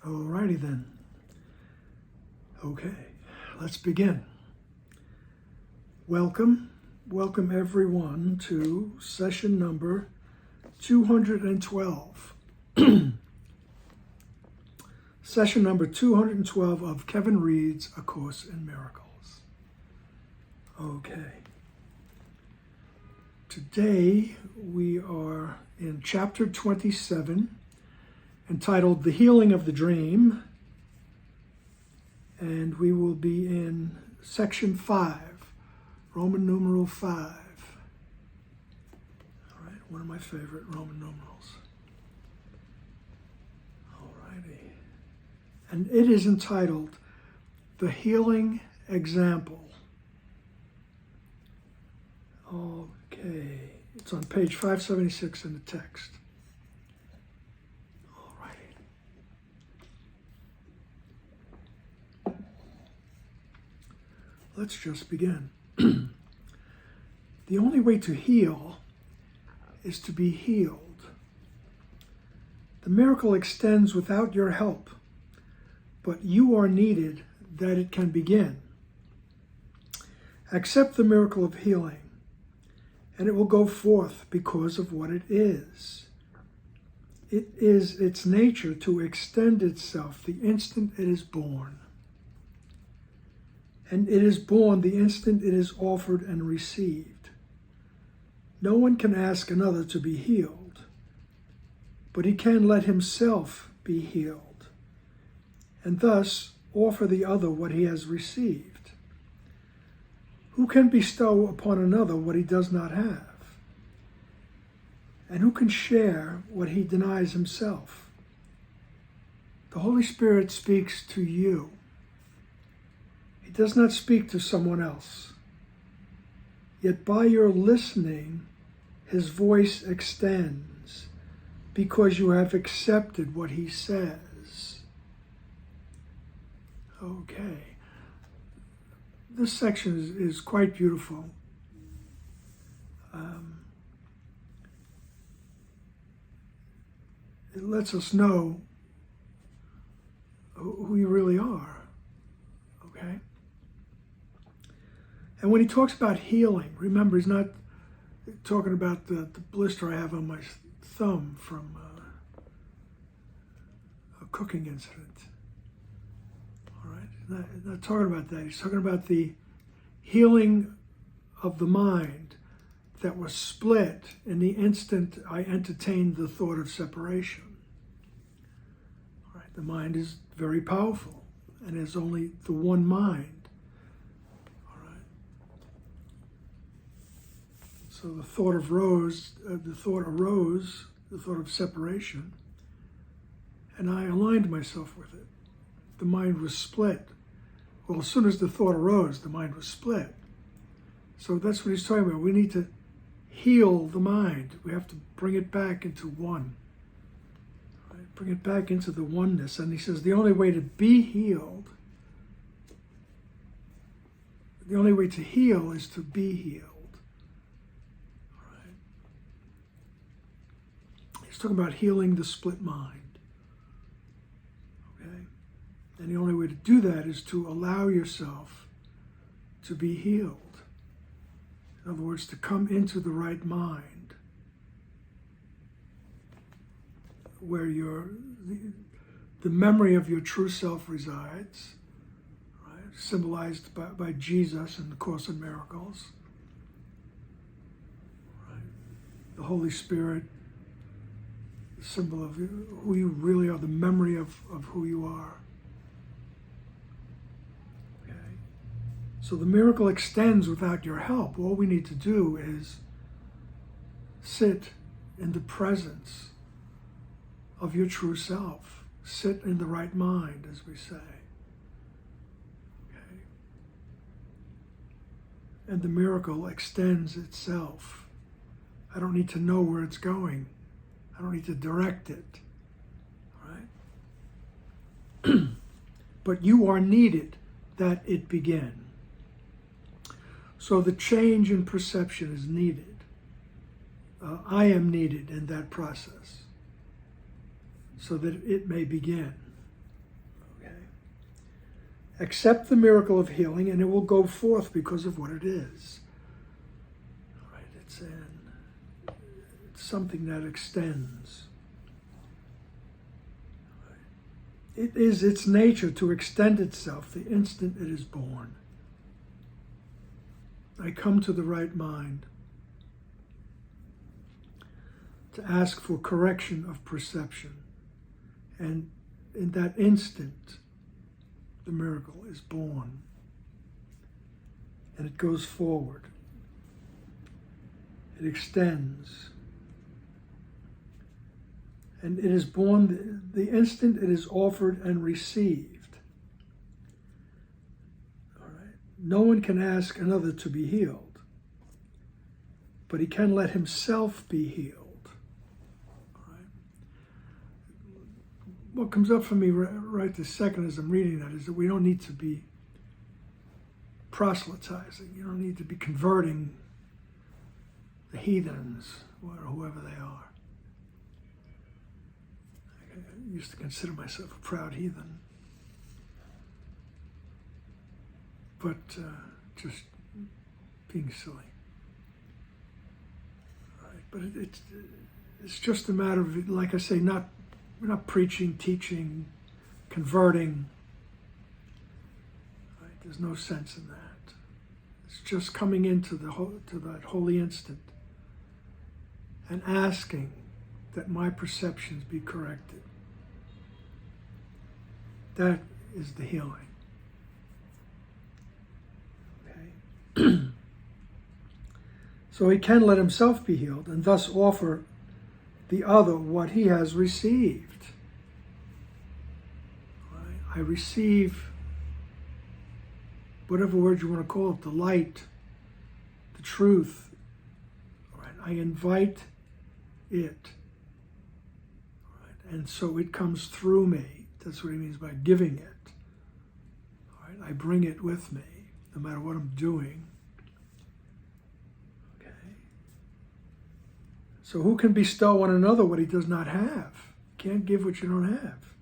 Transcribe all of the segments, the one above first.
Alrighty then. Okay, let's begin. Welcome everyone to session number 212. Session number 212 of Kevin Reads A Course in Miracles. Okay. Today we are in chapter 27, entitled The Healing of the Dream, and we will be in section 5, Roman numeral 5. All right, one of my favorite Roman numerals. All righty. And it is entitled The Healing Example. Okay, it's on page 576 in the text. Let's just begin. The only way to heal is to be healed. The miracle extends without your help, but you are needed that it can begin. Accept the miracle of healing, and it will go forth because of what it is. It is its nature to extend itself the instant it is born. And it is born the instant it is offered and received. No one can ask another to be healed, but he can let himself be healed, and thus offer the other what he has received. Who can bestow upon another what he does not have? And who can share what he denies himself? The Holy Spirit speaks to you. He does not speak to someone else. Yet by your listening, his voice extends because you have accepted what he says. Okay. This section is quite beautiful. It lets us know who we really are. Okay? And when he talks about healing, remember, he's not talking about the blister I have on my thumb from a cooking incident. All right? He's not talking about that. He's talking about the healing of the mind that was split in the instant I entertained the thought of separation. All right? The mind is very powerful and is only the one mind. So the thought arose, the thought of separation, and I aligned myself with it. The mind was split. Well, as soon as the thought arose, the mind was split. So that's what he's talking about. We need to heal the mind. We have to bring it back into one. Right? Bring it back into the oneness. And he says the only way to be healed, the only way to heal is to be healed. He's talking about healing the split mind. Okay? And the only way to do that is to allow yourself to be healed. In other words, to come into the right mind, where the memory of your true self resides, right? Symbolized by Jesus in the Course in Miracles. Right? The Holy Spirit, the symbol of who you really are, the memory of who you are. Okay. So the miracle extends without your help. All we need to do is sit in the presence of your true self. Sit in the right mind, as we say. Okay. And the miracle extends itself. I don't need to know where it's going. I don't need to direct it, all right? But you are needed that it begin. So the change in perception is needed. I am needed in that process so that it may begin. Accept the miracle of healing, and it will go forth because of what it is. All right, it's something that extends. It is its nature to extend itself the instant it is born. I come to the right mind to ask for correction of perception. And in that instant, the miracle is born. And it goes forward. It extends. And it is born the instant it is offered and received. All right. No one can ask another to be healed, but he can let himself be healed. All right. What comes up for me right this second as I'm reading that is that we don't need to be proselytizing. You don't need to be converting the heathens, or whoever they are. I used to consider myself a proud heathen, but just being silly. Right. But it's just a matter of, like I say, we're not preaching, teaching, converting. Right. There's no sense in that. It's just coming into to that holy instant and asking that my perceptions be corrected. That is the healing. Okay. So he can let himself be healed and thus offer the other what he has received. Right? I receive, whatever word you want to call it, the light, the truth. Right? I invite it. Right? And so it comes through me. That's what he means by giving it. All right? I bring it with me, no matter what I'm doing. Okay. So who can bestow on another what he does not have? Can't give what you don't have.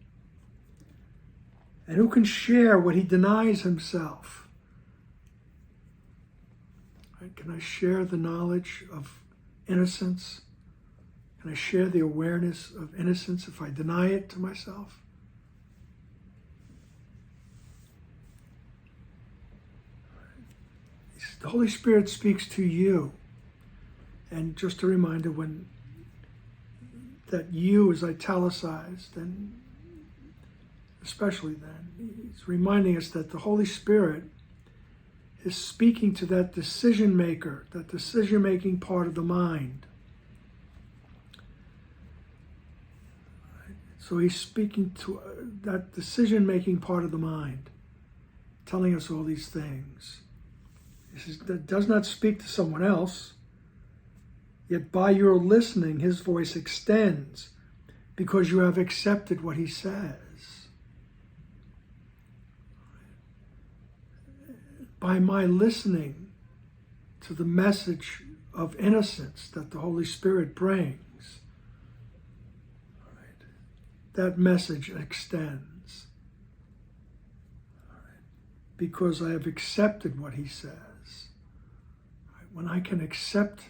And who can share what he denies himself? Right? Can I share the knowledge of innocence? Can I share the awareness of innocence if I deny it to myself? The Holy Spirit speaks to you. And just a reminder, that you is italicized, and especially then, it's reminding us that the Holy Spirit is speaking to that decision maker, that decision-making part of the mind. So he's speaking to that decision-making part of the mind, telling us all these things. He says, that does not speak to someone else, yet by your listening, his voice extends because you have accepted what he says. By my listening to the message of innocence that the Holy Spirit brings, right, that message extends. Right, because I have accepted what he says. When I can accept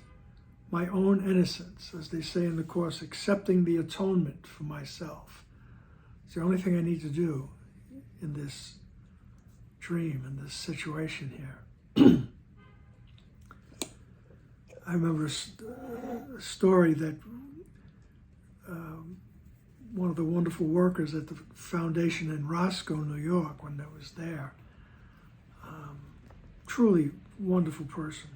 my own innocence, as they say in the Course, accepting the atonement for myself, it's the only thing I need to do in this dream, in this situation here. I remember a story that one of the wonderful workers at the foundation in Roscoe, New York, when I was there, truly wonderful person.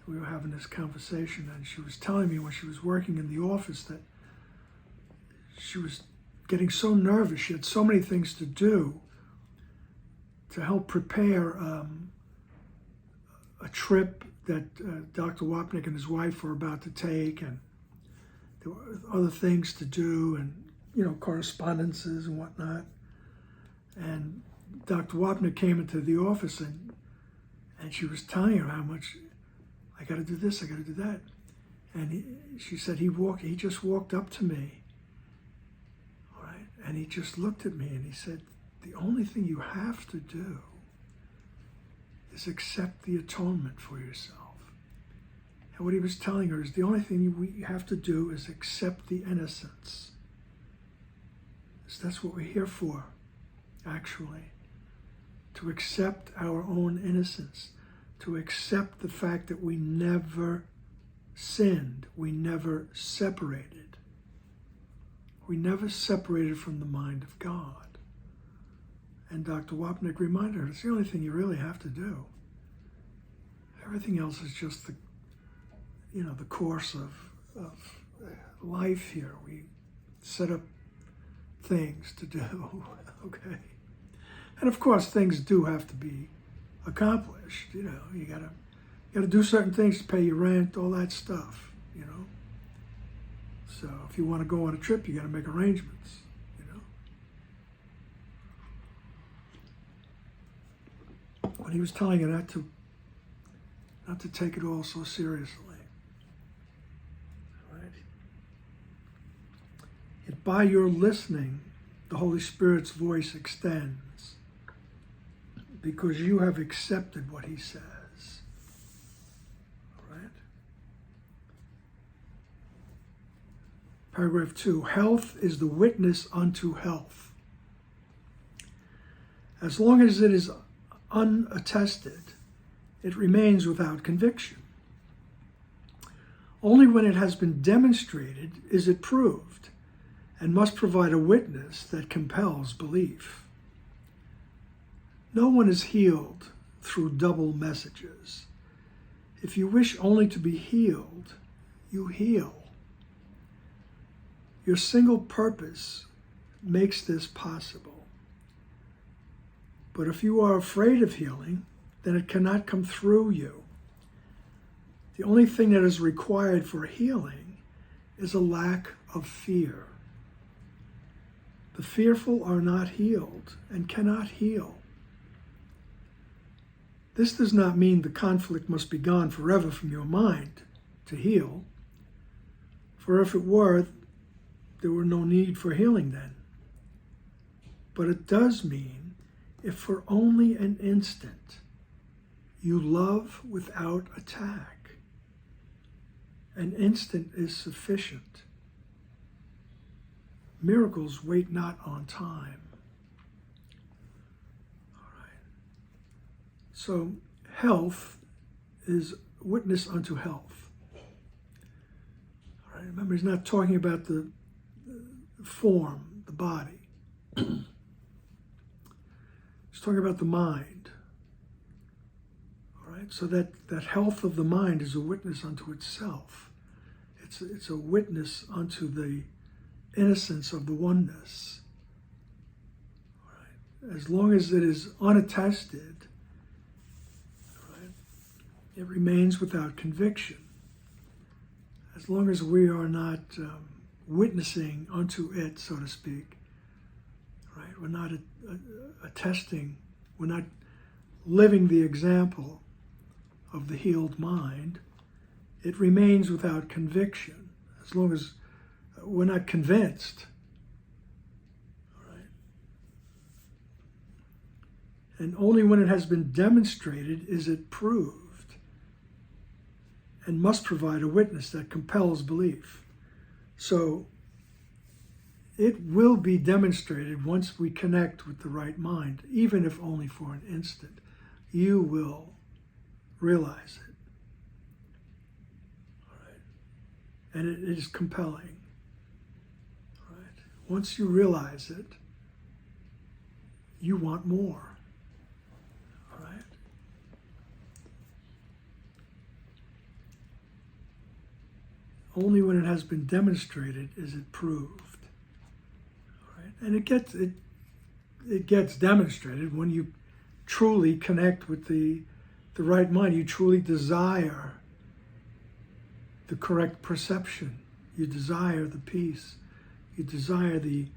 We were having this conversation, and she was telling me when she was working in the office that she was getting so nervous. She had so many things to do to help prepare a trip that Dr. Wapnick and his wife were about to take, and there were other things to do, and correspondences and whatnot. And Dr. Wapnick came into the office, and she was telling her how much, I got to do this, I got to do that. And she said he just walked up to me, all right, and he just looked at me and he said, the only thing you have to do is accept the atonement for yourself. And what he was telling her is the only thing we have to do is accept the innocence. So that's what we're here for, actually. To accept our own innocence. To accept the fact that we never sinned. We never separated. We never separated from the mind of God. And Dr. Wapnick reminded her, it's the only thing you really have to do. Everything else is just the course of life here. We set up things to do, okay? And of course, things do have to be accomplished. You gotta do certain things to pay your rent, all that stuff, So if you want to go on a trip, you gotta make arrangements, But he was telling her not to take it all so seriously. Right? Yet by your listening, the Holy Spirit's voice extends because you have accepted what he says. All right? Paragraph 2, health is the witness unto health. As long as it is unattested, it remains without conviction. Only when it has been demonstrated is it proved, and must provide a witness that compels belief. No one is healed through double messages. If you wish only to be healed, you heal. Your single purpose makes this possible. But if you are afraid of healing, then it cannot come through you. The only thing that is required for healing is a lack of fear. The fearful are not healed and cannot heal. This does not mean the conflict must be gone forever from your mind to heal, for if it were, there were no need for healing then. But it does mean if for only an instant you love without attack, an instant is sufficient. Miracles wait not on time. All right. So health is witness unto health. All right. Remember, he's not talking about the form, the body. He's talking about the mind. All right. So that health of the mind is a witness unto itself. It's a witness unto the innocence of the oneness. Right? As long as it is unattested, right, it remains without conviction. As long as we are not witnessing unto it, so to speak, right? We're not attesting, we're not living the example of the healed mind, it remains without conviction. As long as we're not convinced. All right? And only when it has been demonstrated is it proved, and must provide a witness that compels belief. So it will be demonstrated once we connect with the right mind, even if only for an instant. You will realize it. All right? And it is compelling. Once you realize it, you want more. All right? Only when it has been demonstrated is it proved. All right? And it gets demonstrated when you truly connect with the right mind. You truly desire the correct perception. You desire the peace. You desire the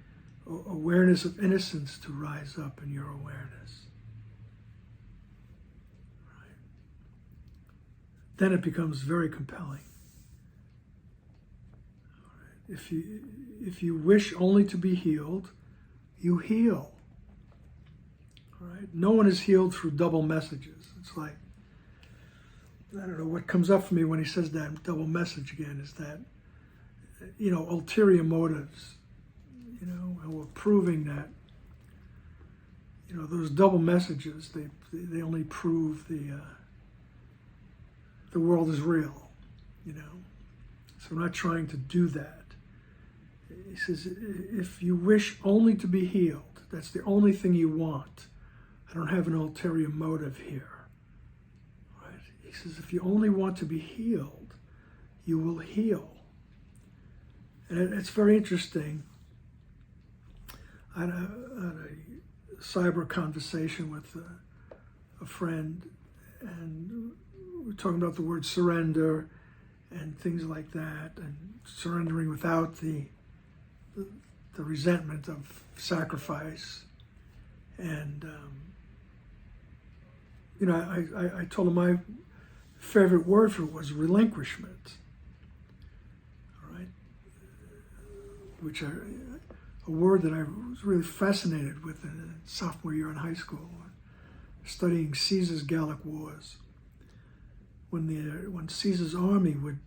awareness of innocence to rise up in your awareness. Right. Then it becomes very compelling. Right. If you wish only to be healed, you heal. right? No one is healed through double messages. It's like, I don't know, what comes up for me when he says that double message again is that, ulterior motives, and we're proving that, those double messages, they only prove the world is real, So we're not trying to do that. He says, if you wish only to be healed, that's the only thing you want. I don't have an ulterior motive here. Right? He says, if you only want to be healed, you will heal. And it's very interesting. I had a cyber conversation with a friend, and we were talking about the word surrender and things like that, and surrendering without the resentment of sacrifice. And I told him my favorite word for it was relinquishment. All right, which a word that I was really fascinated with in sophomore year in high school, studying Caesar's Gallic Wars. When Caesar's army would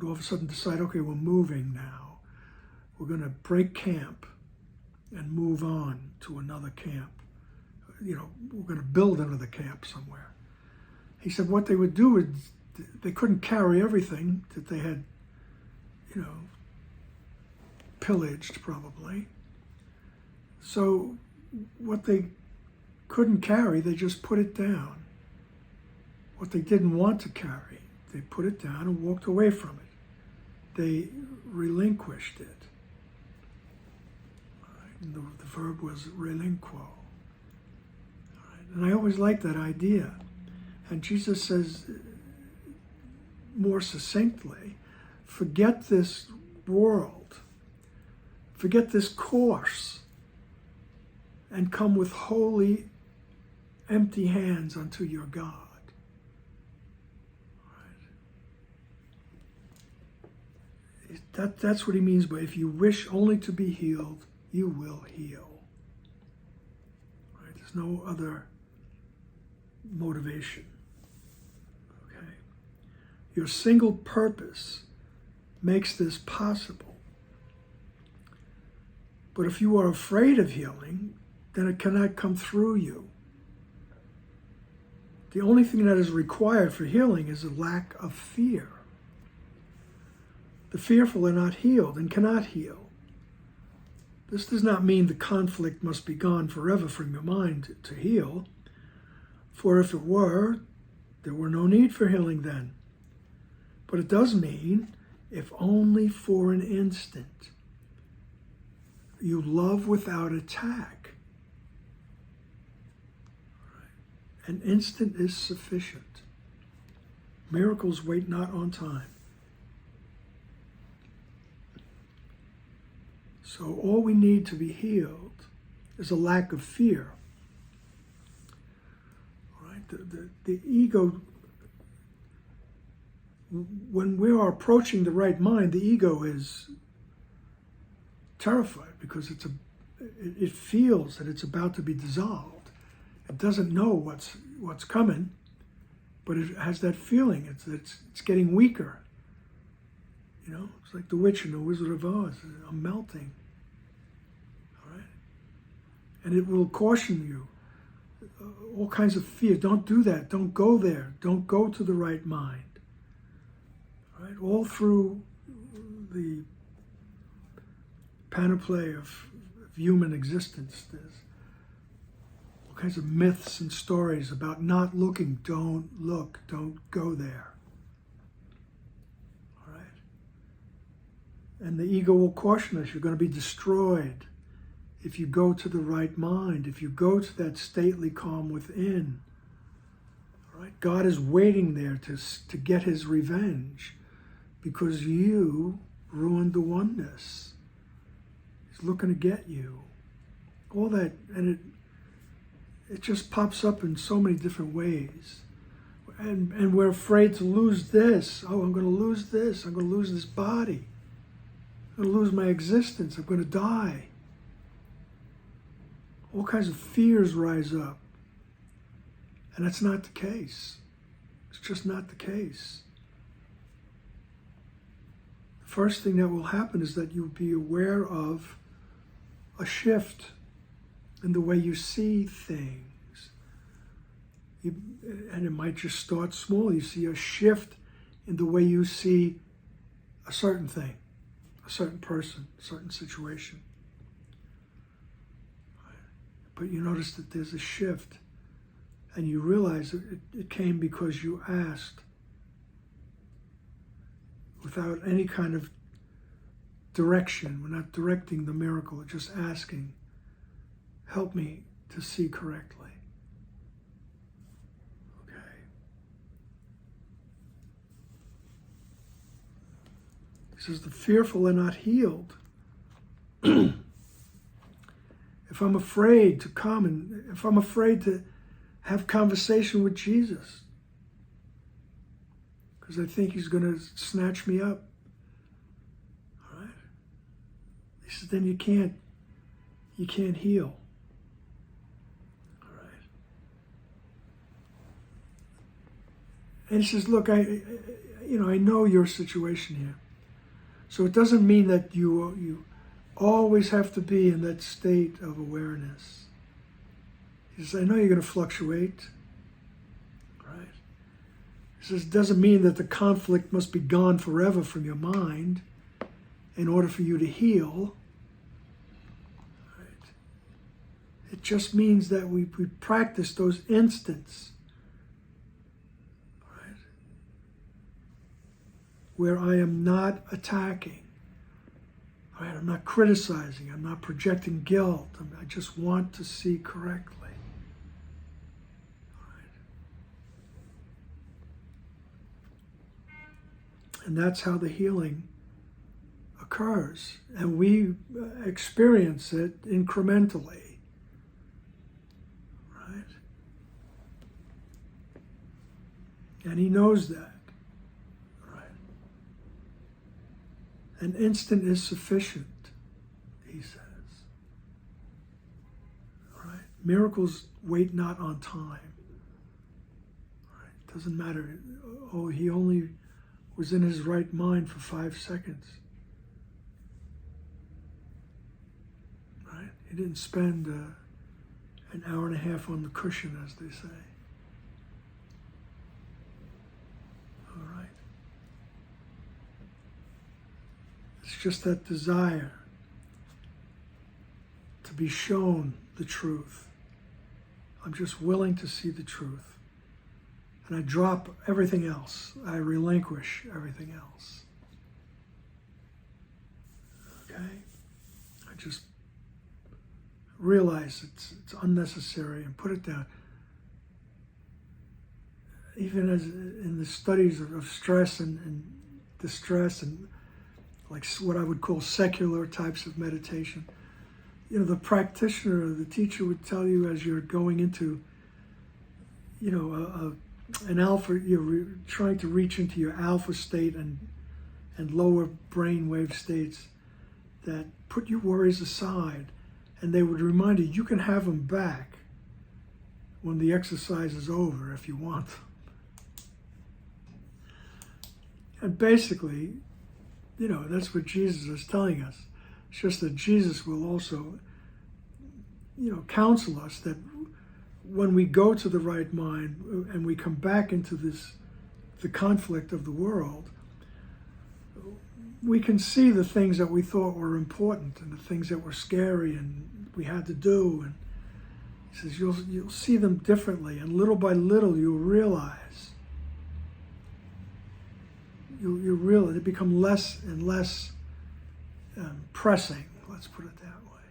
all of a sudden decide, okay, we're moving now. We're going to break camp and move on to another camp. We're going to build another camp somewhere. He said what they would do is they couldn't carry everything that they had, pillaged probably. So what they couldn't carry, they just put it down. What they didn't want to carry, they put it down and walked away from it. They relinquished it. And the verb was relinquo. And I always liked that idea. And Jesus says more succinctly, forget this world, forget this course, and come with holy, empty hands unto your God. That's what he means by if you wish only to be healed, you will heal. Right? There's no other motivation. Okay? Your single purpose makes this possible. But if you are afraid of healing, then it cannot come through you. The only thing that is required for healing is a lack of fear. The fearful are not healed and cannot heal. This does not mean the conflict must be gone forever from your mind to heal, for if it were, there were no need for healing then. But it does mean, if only for an instant, you love without attack. An instant is sufficient. Miracles wait not on time. So all we need to be healed is a lack of fear. All right? The ego, when we are approaching the right mind, the ego is terrified because it feels that it's about to be dissolved. It doesn't know what's coming, but it has that feeling. It's getting weaker. It's like the witch in the Wizard of Oz. I'm melting. All right? And it will caution you. All kinds of fear. Don't do that. Don't go there. Don't go to the right mind. All right? All through the panoply of human existence, there's all kinds of myths and stories about not looking. Don't look. Don't go there. And the ego will caution us, you're going to be destroyed if you go to the right mind, if you go to that stately calm within. All right? God is waiting there to get his revenge because you ruined the oneness. He's looking to get you. All that, and it just pops up in so many different ways. And we're afraid to lose this. Oh, I'm going to lose this. I'm going to lose this body. I'm going to lose my existence. I'm going to die. all kinds of fears rise up. And that's not the case. It's just not the case. The first thing that will happen is that you'll be aware of a shift in the way you see things. And it might just start small. You see a shift in the way you see a certain thing, a certain person, a certain situation. But you notice that there's a shift, and you realize it came because you asked without any kind of direction. We're not directing the miracle, we're just asking, help me to see correctly. Okay. He says, the fearful are not healed. If I'm afraid to come and if I'm afraid to have conversation with Jesus, because I think he's going to snatch me up, all right? He says, then you can't heal, all right? And he says, look, I know your situation here, so it doesn't mean that you always have to be in that state of awareness. He says, I know you're going to fluctuate, right? He says, it doesn't mean that the conflict must be gone forever from your mind in order for you to heal, right? It just means that we practice those instants, right? Where I am not attacking. Right, I'm not criticizing, I'm not projecting guilt, I just want to see correctly. Right. And that's how the healing occurs. And we experience it incrementally. Right? And he knows that. An instant is sufficient, he says. All right? Miracles wait not on time. All right? It doesn't matter. Oh, he only was in his right mind for 5 seconds. Right? He didn't spend an hour and a half on the cushion, as they say. All right? It's just that desire to be shown the truth. I'm just willing to see the truth. And I drop everything else. I relinquish everything else. Okay? I just realize it's unnecessary and put it down. Even as in the studies of stress and distress and like what I would call secular types of meditation. The practitioner, the teacher would tell you as you're going into, an alpha, you're trying to reach into your alpha state and lower brainwave states, that put your worries aside, and they would remind you, you can have them back when the exercise is over if you want them. And basically, that's what Jesus is telling us. It's just that Jesus will also, counsel us that when we go to the right mind and we come back into the conflict of the world, we can see the things that we thought were important and the things that were scary and we had to do. And he says, you'll see them differently, and little by little you'll realize. You realize they become less and less pressing, let's put it that way.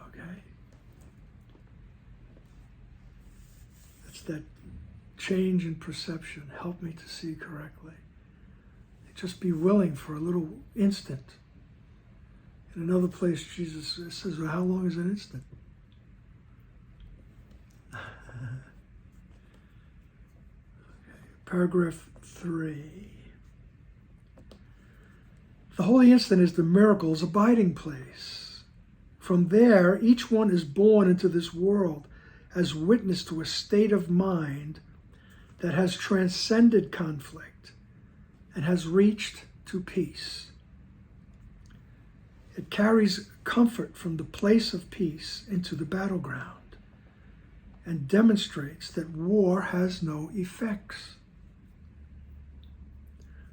Okay? It's that change in perception. Help me to see correctly. Just be willing for a little instant. In another place, Jesus says, well, how long is an instant? Paragraph 3. The holy instant is the miracle's abiding place. From there, each one is born into this world as witness to a state of mind that has transcended conflict and has reached to peace. It carries comfort from the place of peace into the battleground and demonstrates that war has no effects.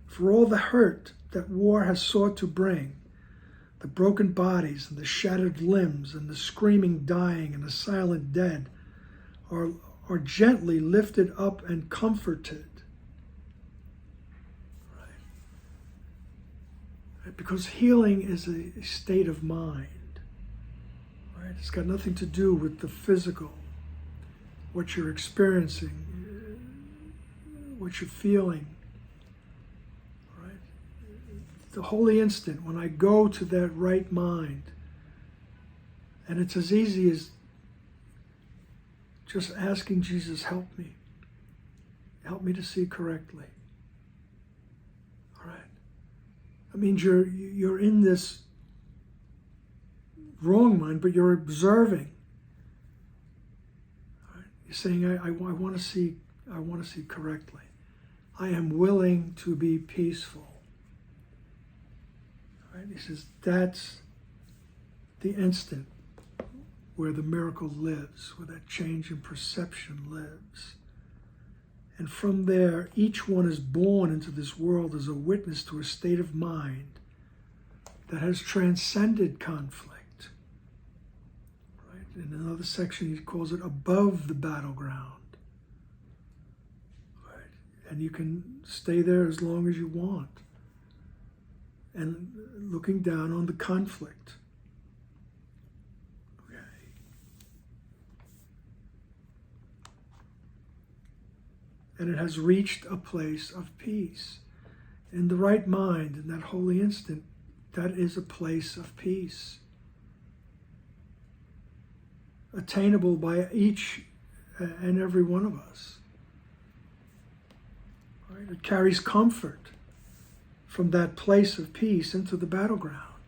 For all the hurt that war has sought to bring, the broken bodies and the shattered limbs and the screaming dying and the silent dead are gently lifted up and comforted. Right? Because healing is a state of mind. Right? It's got nothing to do with the physical, what you're experiencing, what you're feeling. The holy instant, when I go to that right mind, and it's as easy as just asking Jesus, help me to see correctly. All right. That means you're in this wrong mind, but you're observing. All right. You're saying, I want to see correctly. I am willing to be peaceful. Right? He says that's the instant where the miracle lives, where that change in perception lives. And from there, each one is born into this world as a witness to a state of mind that has transcended conflict. Right? In another section, he calls it above the battleground. Right? And you can stay there as long as you want. And looking down on the conflict. Okay. And it has reached a place of peace. In the right mind, in that holy instant, that is a place of peace. Attainable by each and every one of us. Right? It carries comfort from that place of peace into the battleground.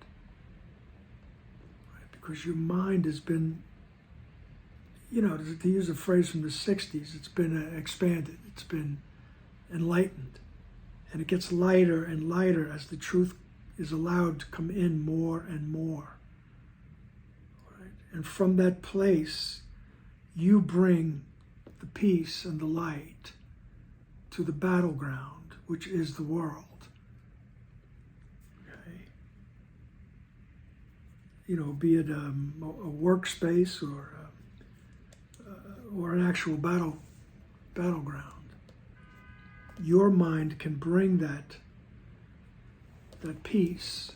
Right? Because your mind has been, to use a phrase from the 60s, it's been expanded, it's been enlightened. And it gets lighter and lighter as the truth is allowed to come in more and more. Right? And from that place, you bring the peace and the light to the battleground, which is the world. Be it a workspace or an actual battleground. Your mind can bring that peace.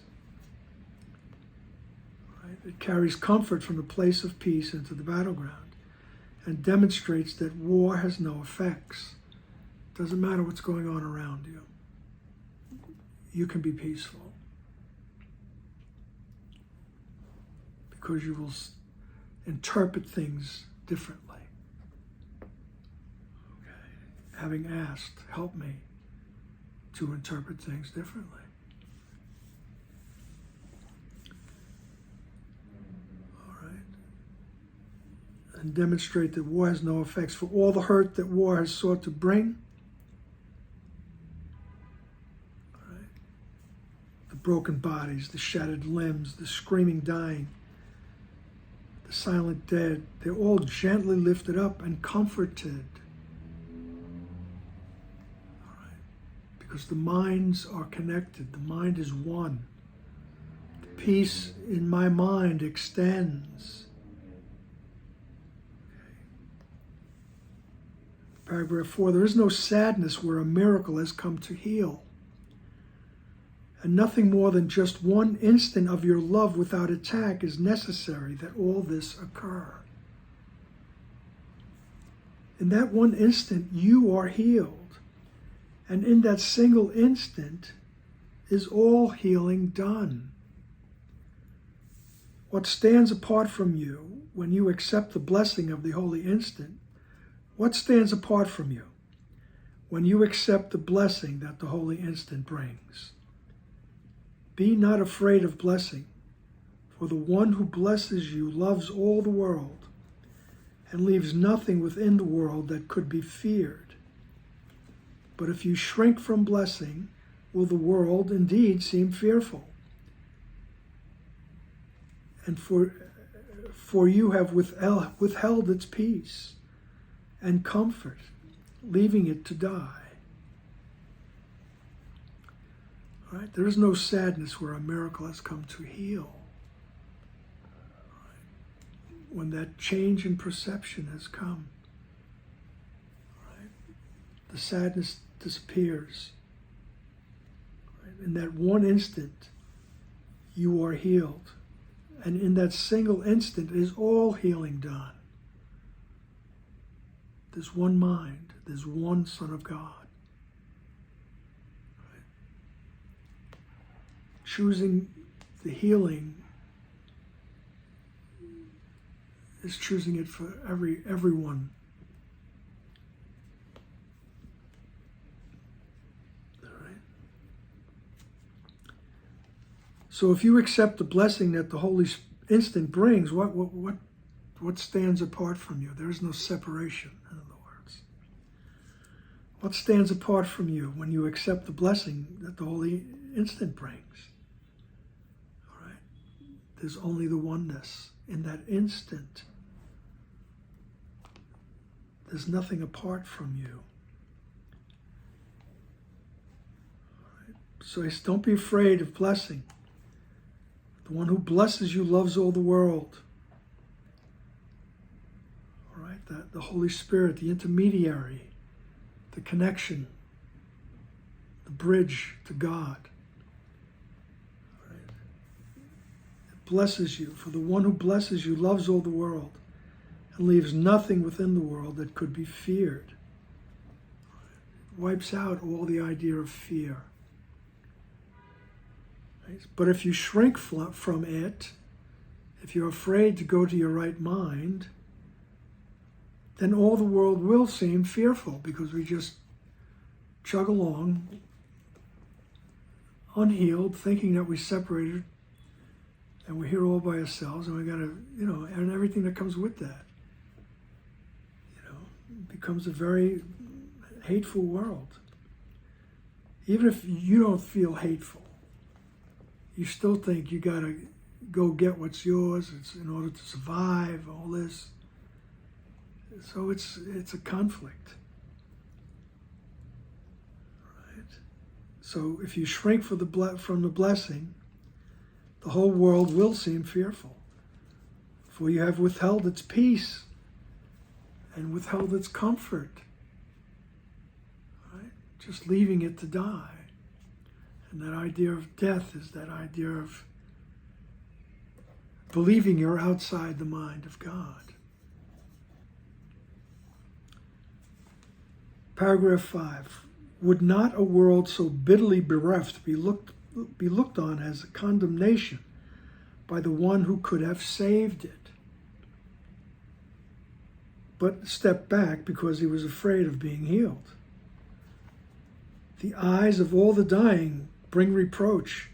Right? It carries comfort from the place of peace into the battleground and demonstrates that war has no effects. It doesn't matter what's going on around you. You can be peaceful. Because you will interpret things differently. Okay. Having asked, help me to interpret things differently. All right. And demonstrate that war has no effects. For all the hurt that war has sought to bring, all right, the broken bodies, the shattered limbs, the screaming dying, the silent dead, they're all gently lifted up and comforted. All right. Because the minds are connected. The mind is one. The peace in my mind extends. Okay. Paragraph 4, there is no sadness where a miracle has come to heal. And nothing more than just one instant of your love without attack is necessary that all this occur. In that one instant, you are healed. And in that single instant is all healing done. What stands apart from you when you accept the blessing of the holy instant? What stands apart from you when you accept the blessing that the holy instant brings? Be not afraid of blessing, For the one who blesses you loves all the world and leaves nothing within the world that could be feared. But if you shrink from blessing, will the world indeed seem fearful? And for you have withheld its peace and comfort, leaving it to die. All right? There is no sadness where a miracle has come to heal. When that change in perception has come, right, the sadness disappears. Right? In that one instant, you are healed. And in that single instant is all healing done. There's one mind. There's one Son of God. Right? Choosing the healing is choosing it for everyone. All right. So if you accept the blessing that the Holy Instant brings, what stands apart from you? There is no separation, in other words. What stands apart from you when you accept the blessing that the Holy Instant brings? All right. There's only the oneness in that instant. There's nothing apart from you. All right. So don't be afraid of blessing. The one who blesses you loves all the world. All right. The Holy Spirit, the intermediary, the connection, the bridge to God. All right. It blesses you. For the one who blesses you loves all the world and leaves nothing within the world that could be feared. It wipes out all the idea of fear. Right? But if you shrink from it, if you're afraid to go to your right mind, then all the world will seem fearful, because we just chug along, unhealed, thinking that we separated and we're here all by ourselves, and we got to, and everything that comes with that. Becomes a very hateful world. Even if you don't feel hateful, you still think you got to go get what's yours. It's in order to survive, all this. So it's a conflict. Right? So if you shrink from the blessing, the whole world will seem fearful. For you have withheld its peace and withheld its comfort, right? Just leaving it to die. And that idea of death is that idea of believing you're outside the mind of God. Paragraph 5. Would not a world so bitterly bereft be looked on as a condemnation by the one who could have saved it, but stepped back because he was afraid of being healed? The eyes of all the dying bring reproach,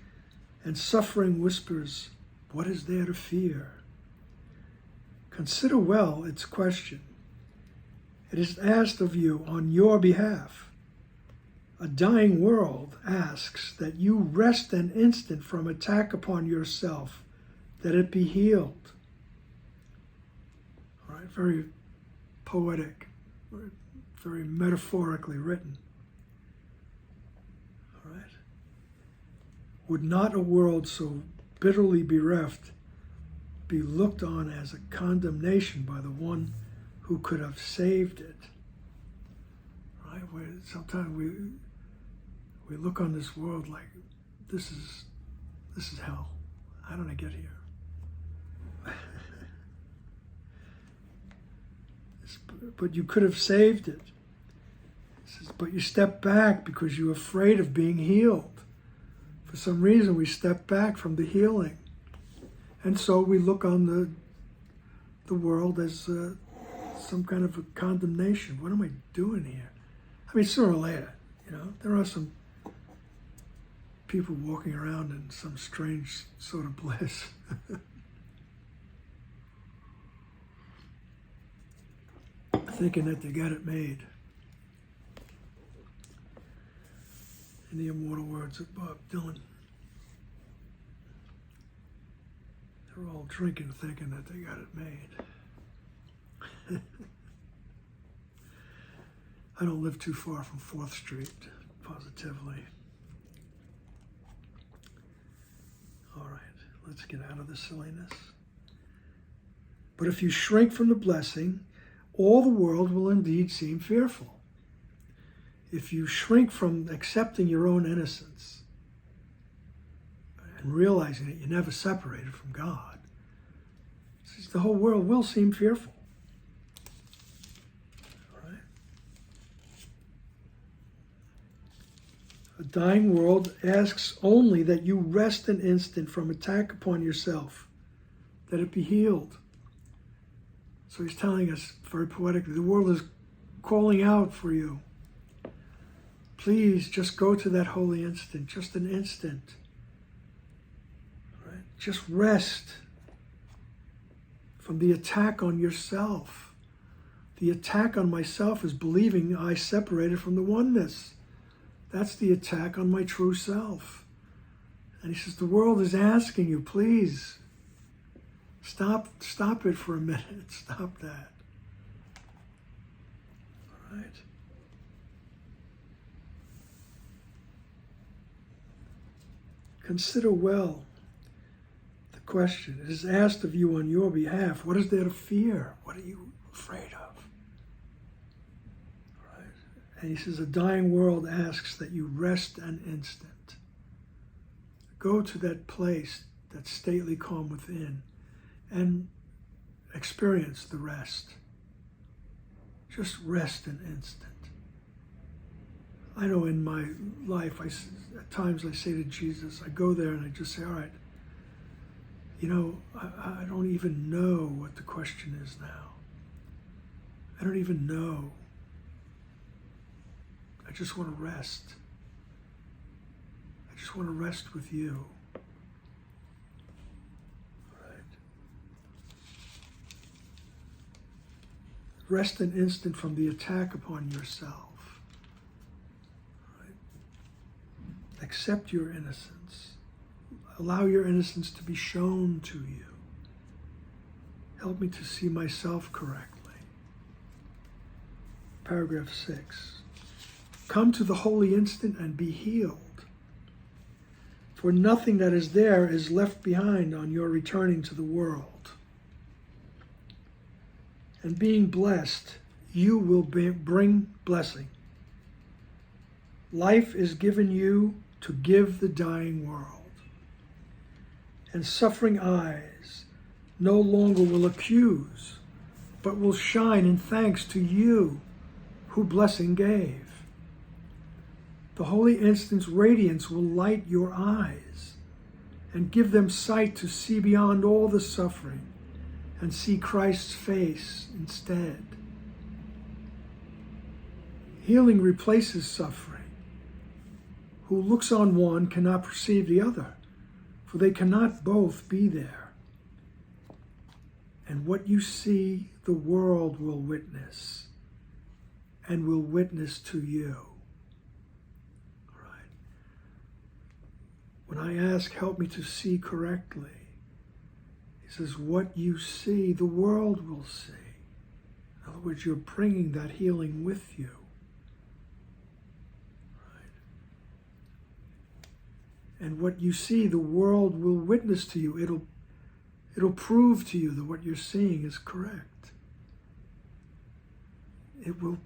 and suffering whispers, what is there to fear? Consider well its question. It is asked of you on your behalf. A dying world asks that you rest an instant from attack upon yourself, that it be healed. All right, very poetic, very metaphorically written. All right. Would not a world so bitterly bereft be looked on as a condemnation by the one who could have saved it? Right? Sometimes we look on this world like this is hell. How did I get here? But you could have saved it. But you step back because you're afraid of being healed. For some reason, we step back from the healing. And so we look on the world as some kind of a condemnation. What am I doing here? I mean, sooner or later, there are some people walking around in some strange sort of bliss. thinking that they got it made. In the immortal words of Bob Dylan, they're all drinking thinking that they got it made. I don't live too far from 4th Street, positively. All right, let's get out of the silliness. But if you shrink from the blessing, all the world will indeed seem fearful. If you shrink from accepting your own innocence and realizing that you never separated from God, the whole world will seem fearful. All right? A dying world asks only that you rest an instant from attack upon yourself, that it be healed. So he's telling us very poetically, the world is calling out for you. Please just go to that holy instant, just an instant. Right? Just rest from the attack on yourself. The attack on myself is believing I separated from the oneness. That's the attack on my true self. And he says, the world is asking you, please, stop it for a minute. Stop that. All right. Consider well the question. It is asked of you on your behalf. What is there to fear? What are you afraid of? All right. And he says, a dying world asks that you rest an instant. Go to that place, that stately calm within, and experience the rest. Just rest an instant. I know in my life, at times I say to Jesus, I go there and I just say, all right, I don't even know what the question is now. I don't even know. I just want to rest. I just want to rest with you. Rest an instant from the attack upon yourself. Right? Accept your innocence. Allow your innocence to be shown to you. Help me to see myself correctly. Paragraph 6. Come to the holy instant and be healed. For nothing that is there is left behind on your returning to the world. And being blessed, you will bring blessing. Life is given you to give the dying world. And suffering eyes no longer will accuse, but will shine in thanks to you who blessing gave. The holy instant's radiance will light your eyes and give them sight to see beyond all the suffering and see Christ's face instead. Healing replaces suffering. Who looks on one cannot perceive the other, for they cannot both be there. And what you see, the world will witness, and will witness to you. All right. When I ask, help me to see correctly, he says, what you see, the world will see. In other words, you're bringing that healing with you. Right? And what you see, the world will witness to you. It'll prove to you that what you're seeing is correct. It will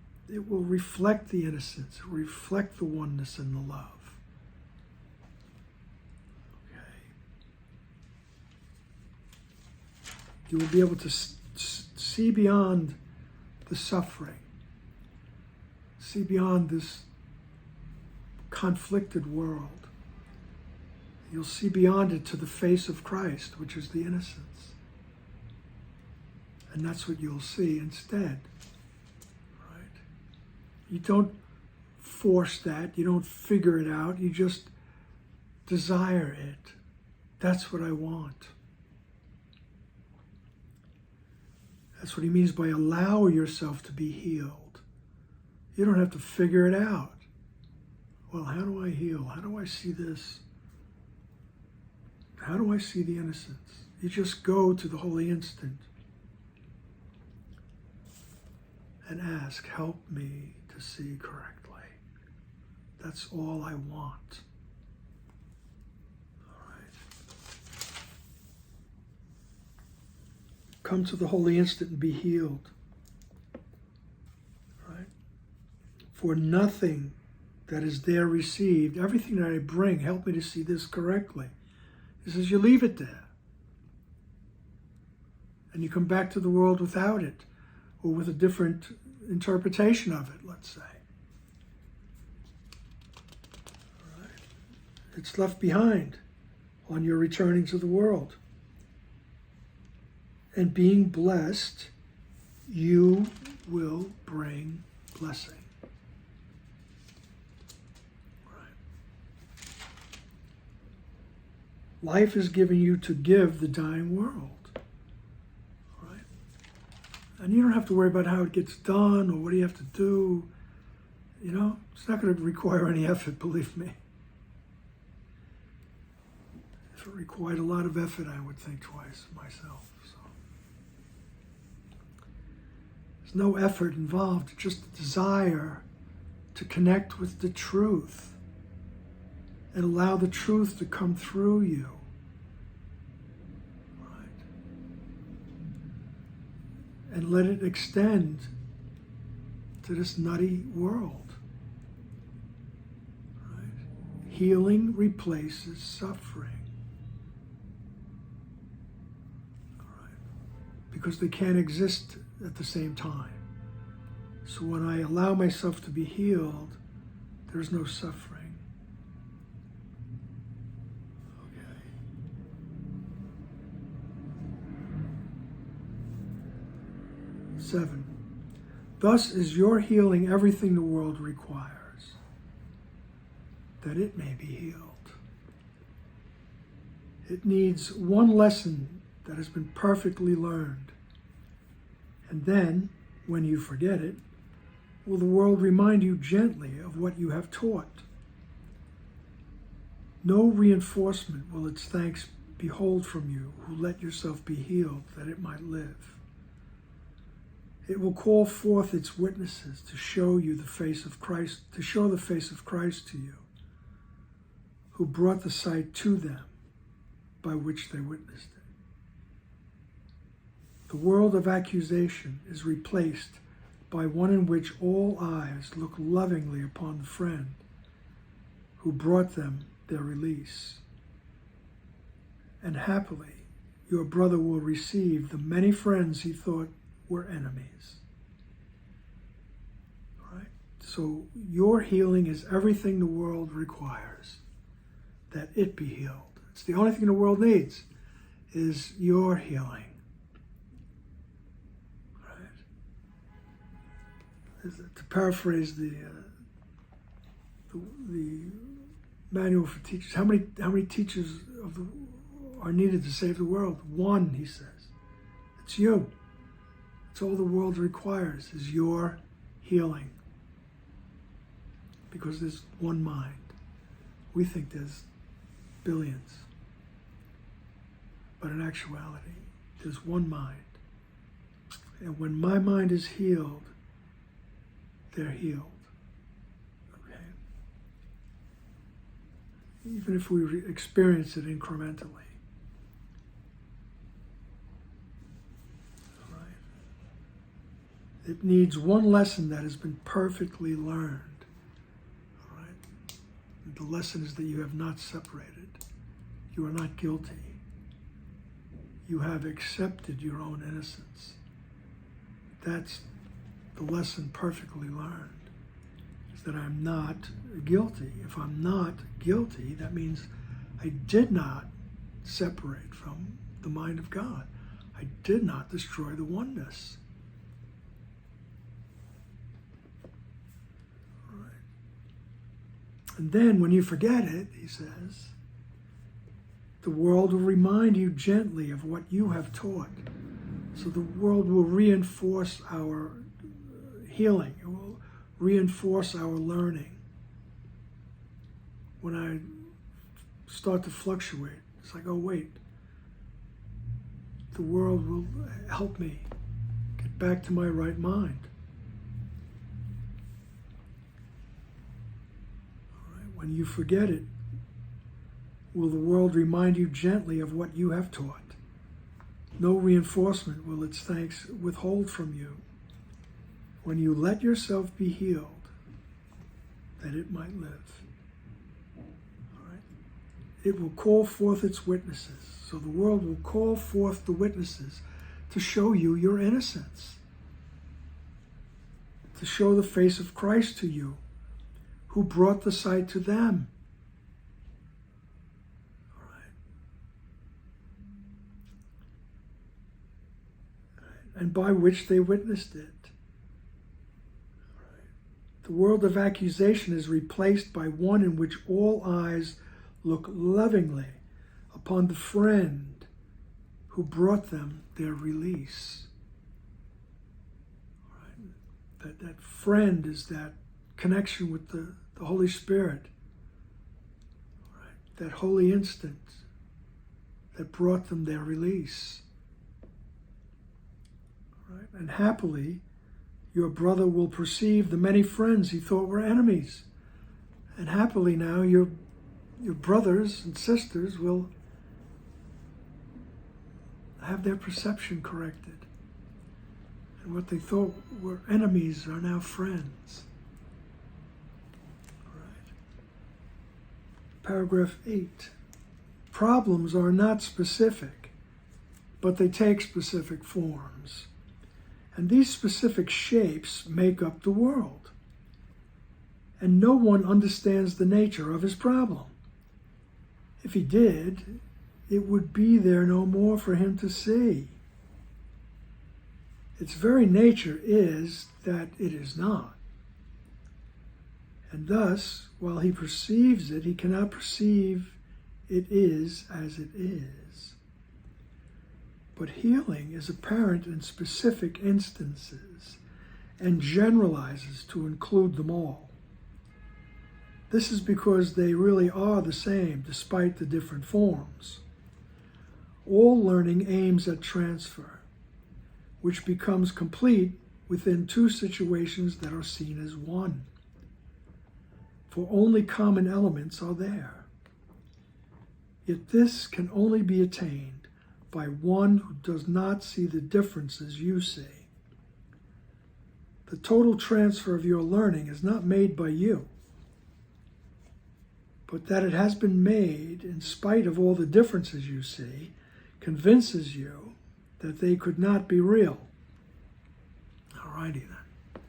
reflect the innocence, it will reflect the oneness and the love. You will be able to see beyond the suffering, see beyond this conflicted world. You'll see beyond it to the face of Christ, which is the innocence. And that's what you'll see instead. Right? You don't force that. You don't figure it out. You just desire it. That's what I want. That's what he means by allow yourself to be healed. You don't have to figure it out. Well, how do I heal? How do I see this? How do I see the innocence? You just go to the holy instant and ask, help me to see correctly. That's all I want. All right. Come to the holy instant and be healed. Right? For nothing that is there received, everything that I bring, help me to see this correctly. He says, you leave it there. And you come back to the world without it, or with a different interpretation of it, let's say. All right. It's left behind on your returning to the world. And being blessed, you will bring blessing. Life is given you to give the dying world. Right? And you don't have to worry about how it gets done or what do you have to do. You know, it's not going to require any effort, believe me. If it required a lot of effort, I would think twice myself. So. There's no effort involved, just a desire to connect with the truth. And allow the truth to come through you. Right? And let it extend to this nutty world. Right? Healing replaces suffering. Right? Because they can't exist at the same time. So when I allow myself to be healed, there's no suffering. 7. Thus is your healing everything the world requires, that it may be healed. It needs one lesson that has been perfectly learned. And then, when you forget it, will the world remind you gently of what you have taught. No reinforcement will its thanks behold from you who let yourself be healed that it might live. It will call forth its witnesses to show you the face of Christ, to show the face of Christ to you, who brought the sight to them by which they witnessed it. The world of accusation is replaced by one in which all eyes look lovingly upon the friend who brought them their release. And happily, your brother will receive the many friends he thought were enemies. All right? So your healing is everything the world requires, that it be healed. It's the only thing the world needs, is your healing. Right? To paraphrase the manual for teachers, how many teachers are needed to save the world? One, he says. It's you. It's all the world requires is your healing. Because there's one mind. We think there's billions. But in actuality, there's one mind. And when my mind is healed, they're healed. Okay? Even if we experience it incrementally. It needs one lesson that has been perfectly learned. All right? The lesson is that you have not separated. You are not guilty. You have accepted your own innocence. That's the lesson perfectly learned, is that I'm not guilty. If I'm not guilty, that means I did not separate from the mind of God. I did not destroy the oneness. And then when you forget it, he says, the world will remind you gently of what you have taught. So the world will reinforce our healing. It will reinforce our learning. When I start to fluctuate, it's like, oh wait, the world will help me get back to my right mind. All right. When you forget it, will the world remind you gently of what you have taught? No reinforcement will its thanks withhold from you. When you let yourself be healed, that it might live. All right? It will call forth its witnesses. So the world will call forth the witnesses to show you your innocence, to show the face of Christ to you, who brought the sight to them. All right. And by which they witnessed it. All right. The world of accusation is replaced by one in which all eyes look lovingly upon the friend who brought them their release. Right? That friend is that connection with the Holy Spirit. Right? That holy instant that brought them their release. Right? And happily, your brother will perceive the many friends he thought were enemies. And happily now, your brothers and sisters will have their perception corrected. And what they thought were enemies are now friends. All right. Paragraph 8. Problems are not specific, but they take specific forms. And these specific shapes make up the world. And no one understands the nature of his problem. If he did, it would be there no more for him to see. Its very nature is that it is not. And thus, while he perceives it, he cannot perceive it is as it is. But healing is apparent in specific instances and generalizes to include them all. This is because they really are the same despite the different forms. All learning aims at transfer, which becomes complete within two situations that are seen as one. For only common elements are there. Yet this can only be attained by one who does not see the differences you see. The total transfer of your learning is not made by you, but that it has been made in spite of all the differences you see convinces you that they could not be real. Alrighty then.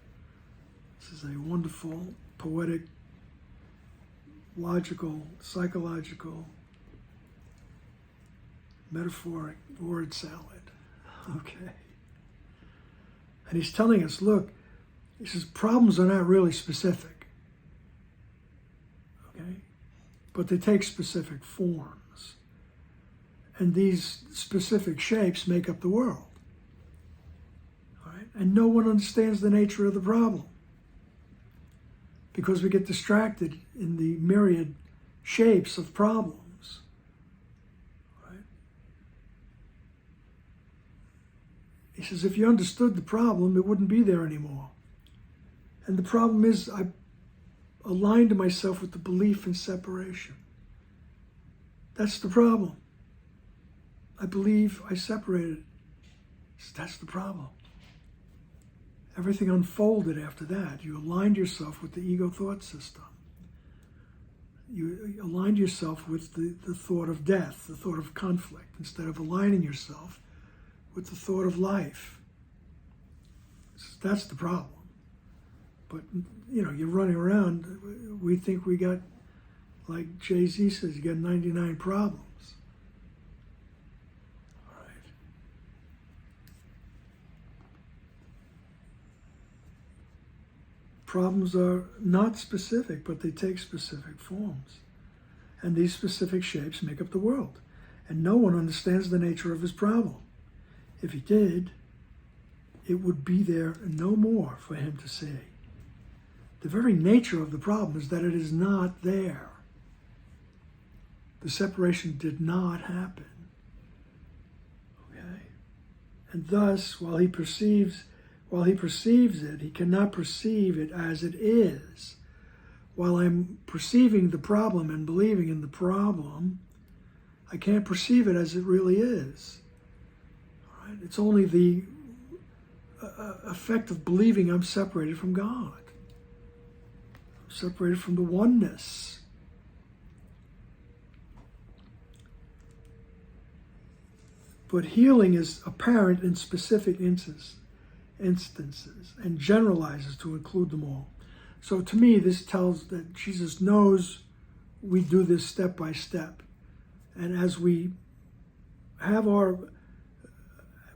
This is a wonderful, poetic, logical, psychological, metaphoric word salad. Okay. And he's telling us, look, he says problems are not really specific. Okay? But they take specific forms. And these specific shapes make up the world. All right? And no one understands the nature of the problem because we get distracted in the myriad shapes of problems. Right? He says, if you understood the problem, it wouldn't be there anymore. And the problem is I aligned myself with the belief in separation. That's the problem. I believe I separated. That's the problem. Everything unfolded after that. You aligned yourself with the ego thought system. You aligned yourself with the thought of death, the thought of conflict, instead of aligning yourself with the thought of life. That's the problem. But, you know, you're running around, we think we got, like Jay-Z says, you got 99 problems. Problems are not specific, but they take specific forms. And these specific shapes make up the world. And no one understands the nature of his problem. If he did, it would be there no more for him to see. The very nature of the problem is that it is not there. The separation did not happen. Okay? And thus, while he perceives it, he cannot perceive it as it is. While I'm perceiving the problem and believing in the problem, I can't perceive it as it really is. All right? It's only the effect of believing I'm separated from God. I'm separated from the oneness. But healing is apparent in specific instances and generalizes to include them all. So to me, this tells that Jesus knows we do this step by step. And as we have our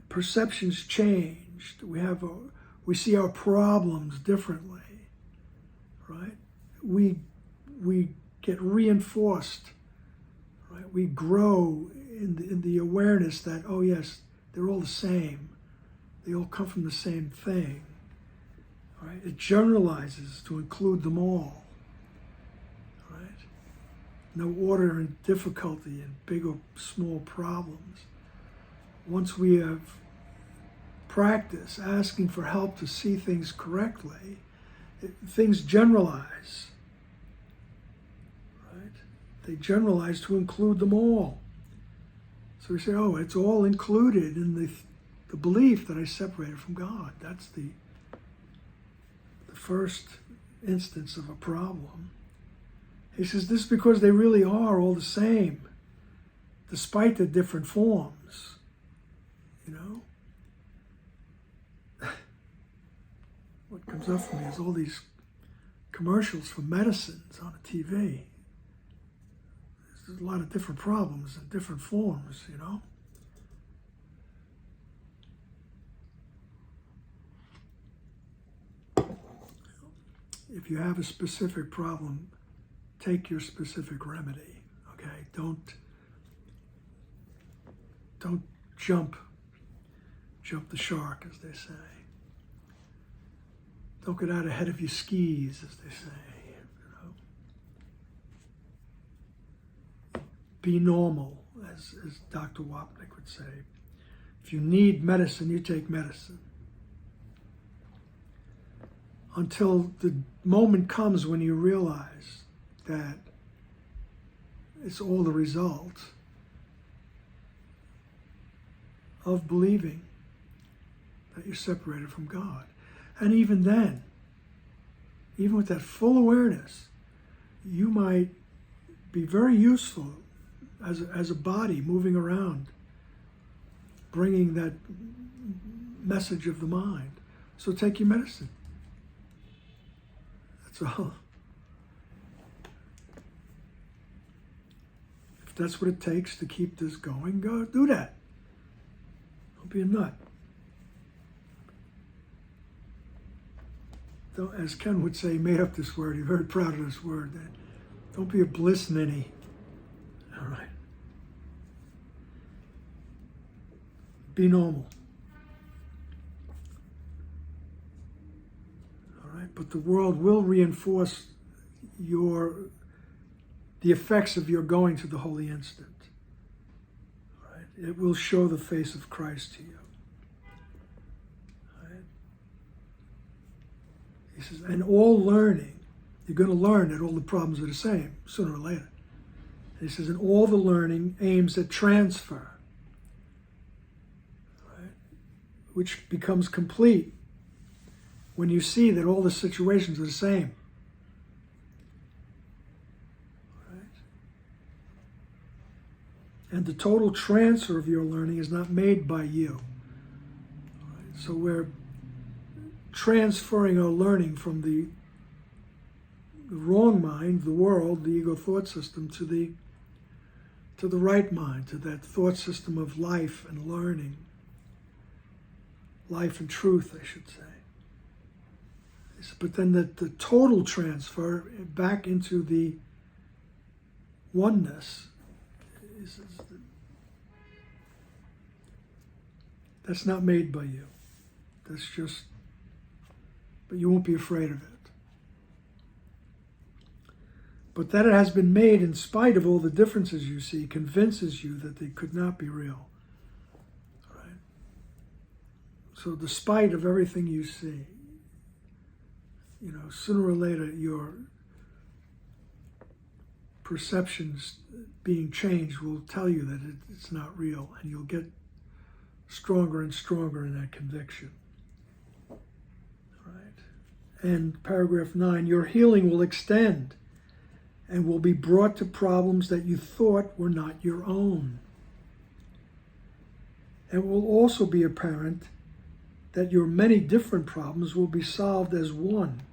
perceptions changed, we see our problems differently, right? We get reinforced, right? We grow in the awareness that, oh yes, they're all the same. They all come from the same thing. Right? It generalizes to include them all. Right? No order and difficulty in big or small problems. Once we have practiced asking for help to see things correctly, things generalize. Right? They generalize to include them all. So we say, oh, it's all included in the belief that I separated from God. That's the first instance of a problem. He says this is because they really are all the same, despite the different forms. You know? What comes up for me is all these commercials for medicines on the TV. There's a lot of different problems in different forms, you know? If you have a specific problem, take your specific remedy, okay? Don't jump the shark, as they say. Don't get out ahead of your skis, as they say. You know? Be normal, as Dr. Wapnick would say. If you need medicine, you take medicine. Until the moment comes when you realize that it's all the result of believing that you're separated from God. And even then, even with that full awareness, you might be very useful as a body moving around, bringing that message of the mind. So take your medicine. That's all. If that's what it takes to keep this going, go do that. Don't be a nut. Don't, as Ken would say, he made up this word. He's very proud of this word. Don't be a bliss ninny. All right. Be normal. But the world will reinforce the effects of your going to the holy instant. Right? It will show the face of Christ to you. Right? He says, and all learning, you're going to learn that all the problems are the same sooner or later. And he says, and all the learning aims at transfer, right? Which becomes complete when you see that all the situations are the same. Right? And the total transfer of your learning is not made by you. Right? So we're transferring our learning from the wrong mind, the world, the ego thought system, to the right mind, to that thought system of life and learning. Life and truth, I should say. But then the total transfer back into the oneness, that's not made by you. That's just, but you won't be afraid of it. But that it has been made in spite of all the differences you see convinces you that they could not be real. Right? So despite of everything you see, sooner or later your perceptions being changed will tell you that it's not real, and you'll get stronger and stronger in that conviction. Right? And paragraph 9, your healing will extend and will be brought to problems that you thought were not your own. It will also be apparent that your many different problems will be solved as one.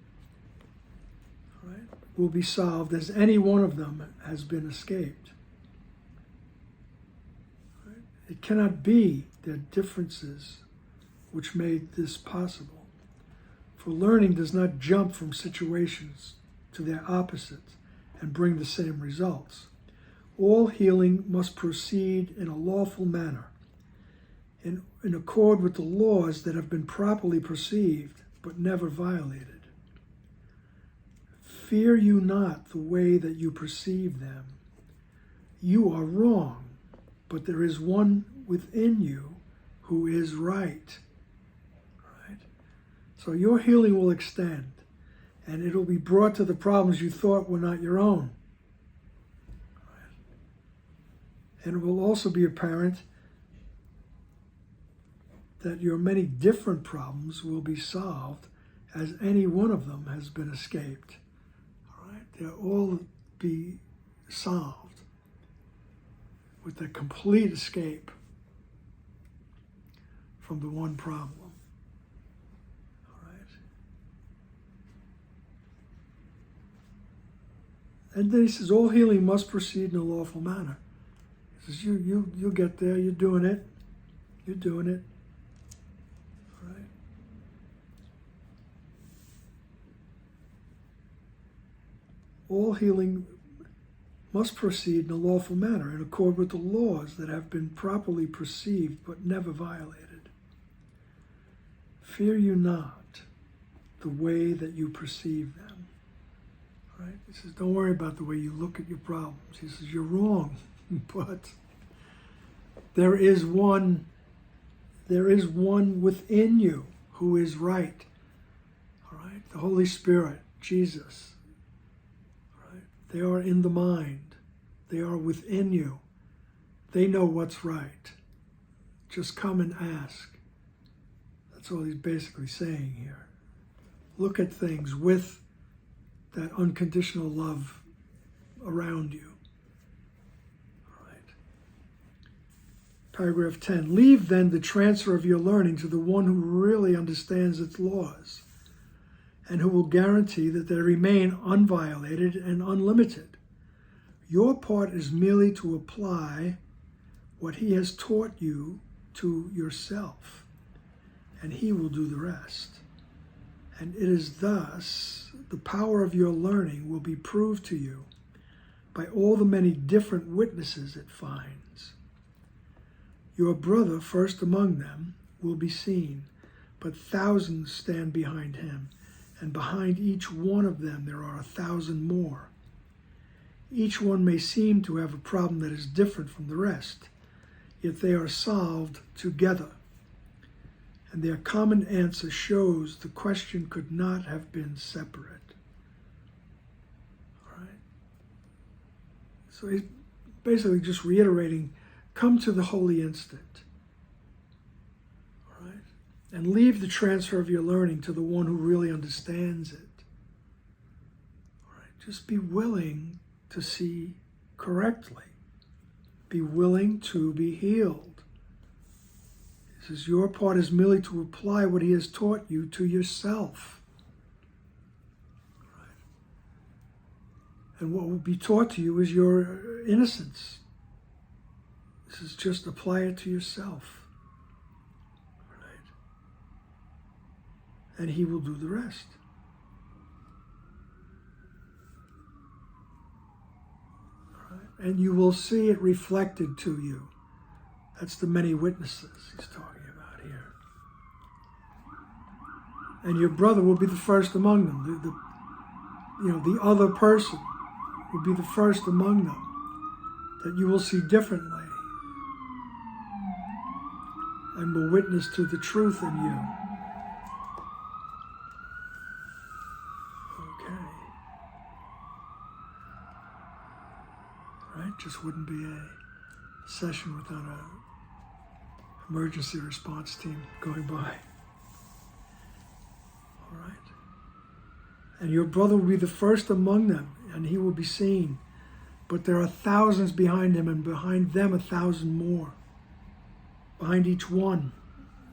Right? Will be solved as any one of them has been escaped. Right? It cannot be their differences which made this possible. For learning does not jump from situations to their opposites and bring the same results. All healing must proceed in a lawful manner, in accord with the laws that have been properly perceived but never violated. Fear you not the way that you perceive them. You are wrong, but there is one within you who is right. Right? So your healing will extend, and it'll be brought to the problems you thought were not your own. Right? And it will also be apparent that your many different problems will be solved as any one of them has been escaped. All right? They'll all be solved with the complete escape from the one problem. All right? And then he says, all healing must proceed in a lawful manner. He says, you'll get there, you're doing it. You're doing it. All healing must proceed in a lawful manner, in accord with the laws that have been properly perceived but never violated. Fear you not the way that you perceive them. Right? He says, don't worry about the way you look at your problems. He says, you're wrong, but there is one within you who is right. All right? The Holy Spirit, Jesus. They are in the mind. They are within you. They know what's right. Just come and ask. That's all he's basically saying here. Look at things with that unconditional love around you. All right. Paragraph 10. Leave then the transfer of your learning to the one who really understands its laws, and who will guarantee that they remain unviolated and unlimited. Your part is merely to apply what he has taught you to yourself, and he will do the rest. And it is thus the power of your learning will be proved to you by all the many different witnesses it finds. Your brother, first among them, will be seen, but thousands stand behind him, and behind each one of them there are 1,000 more. Each one may seem to have a problem that is different from the rest, yet they are solved together. And their common answer shows the question could not have been separate. All right? So he's basically just reiterating, come to the holy instant. And leave the transfer of your learning to the one who really understands it. All right? Just be willing to see correctly. Be willing to be healed. He says, your part is merely to apply what he has taught you to yourself. All right? And what will be taught to you is your innocence. This is just apply it to yourself. And he will do the rest. All right? And you will see it reflected to you. That's the many witnesses he's talking about here. And your brother will be the first among them. The other person will be the first among them that you will see differently and will witness to the truth in you. Okay. Right? Just wouldn't be a session without an emergency response team going by. All right. And your brother will be the first among them, and he will be seen. But there are thousands behind him, and behind them 1,000 more. Behind each one,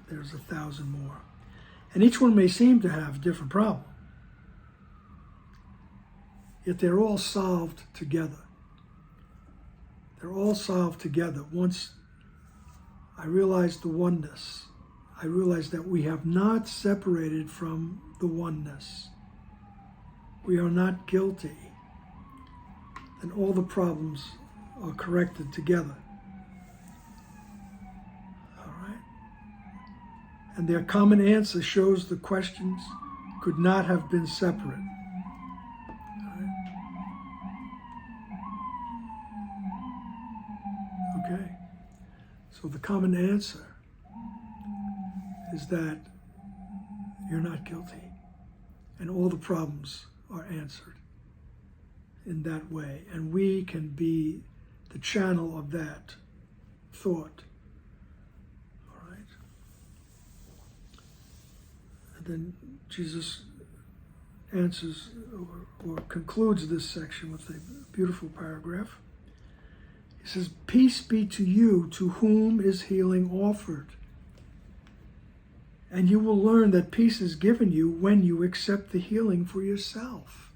there's 1,000 more. And each one may seem to have a different problem. Yet they're all solved together. They're all solved together. Once I realized the oneness, I realized that we have not separated from the oneness. We are not guilty. And all the problems are corrected together. All right? And their common answer shows the questions could not have been separate. All right? Okay. So the common answer is that you're not guilty. And all the problems are answered in that way. And we can be the channel of that thought. All right? And then Jesus answers or concludes this section with a beautiful paragraph. He says, "Peace be to you to whom is healing offered. And you will learn that peace is given you when you accept the healing for yourself.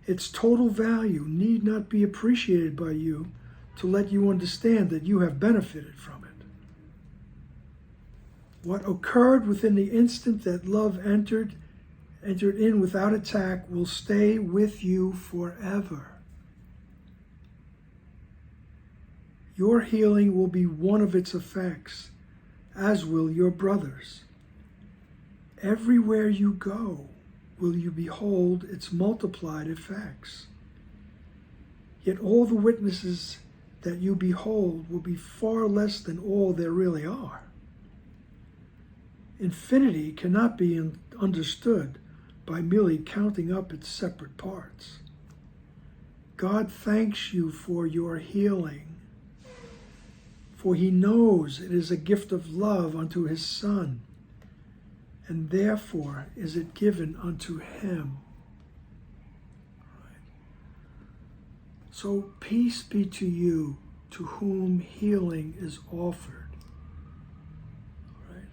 Its total value need not be appreciated by you to let you understand that you have benefited from it. What occurred within the instant that love entered in without attack will stay with you forever. Your healing will be one of its effects, as will your brother's. Everywhere you go, will you behold its multiplied effects. Yet all the witnesses that you behold will be far less than all there really are. Infinity cannot be understood by merely counting up its separate parts. God thanks you for your healing, for he knows it is a gift of love unto his Son, and therefore is it given unto him." Right. So peace be to you to whom healing is offered. Right.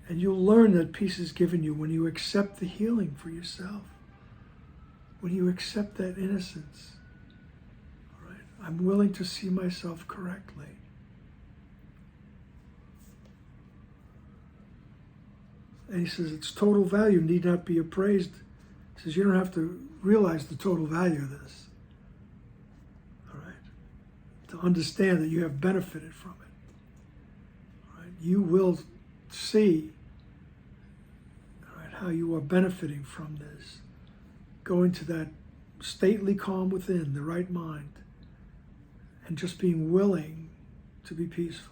And you'll learn that peace is given you when you accept the healing for yourself. When you accept that innocence. Right. I'm willing to see myself correctly. And he says its total value need not be appraised. He says you don't have to realize the total value of this. All right? To understand that you have benefited from it. All right? You will see, all right, how you are benefiting from this. Going to that stately calm within, the right mind, and just being willing to be peaceful.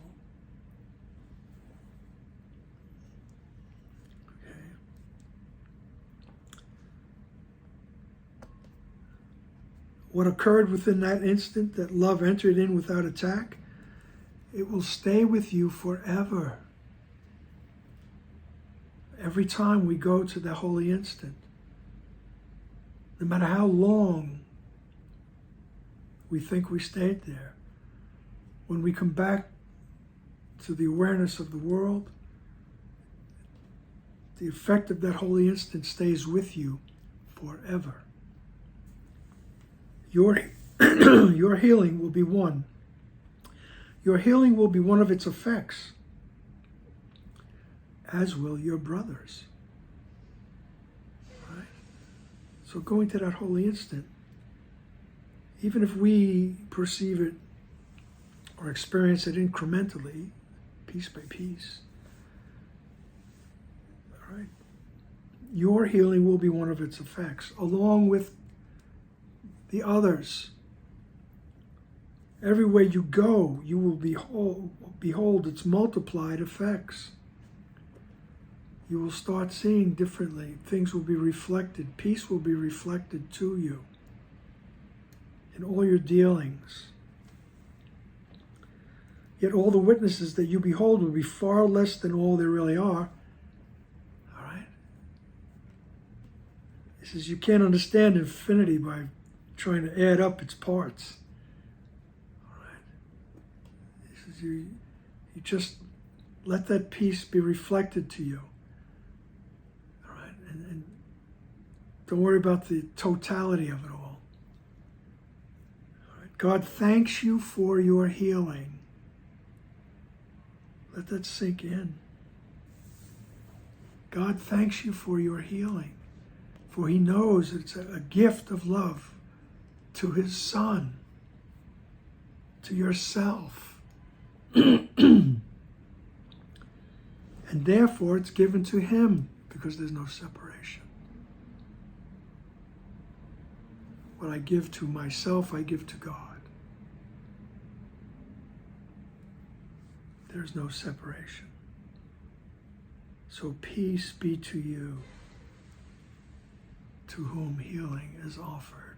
What occurred within that instant that love entered in without attack, it will stay with you forever. Every time we go to the holy instant, no matter how long we think we stayed there, when we come back to the awareness of the world, the effect of that holy instant stays with you forever. Your healing will be one. Your healing will be one of its effects, as will your brother's. Right? So going to that holy instant, even if we perceive it or experience it incrementally, piece by piece. All right. Your healing will be one of its effects, along with the others. Everywhere you go, you will behold its multiplied effects. You will start seeing differently. Things will be reflected. Peace will be reflected to you in all your dealings. Yet all the witnesses that you behold will be far less than all there really are. All right? He says you can't understand infinity by trying to add up its parts. All right? He says you just let that peace be reflected to you. And don't worry about the totality of it all. All right. God thanks you for your healing. Let that sink in. God thanks you for your healing, for he knows it's a gift of love to his Son, to yourself. And therefore it's given to him, because there's no separation. What I give to myself, I give to God. There's no separation. So peace be to you, to whom healing is offered.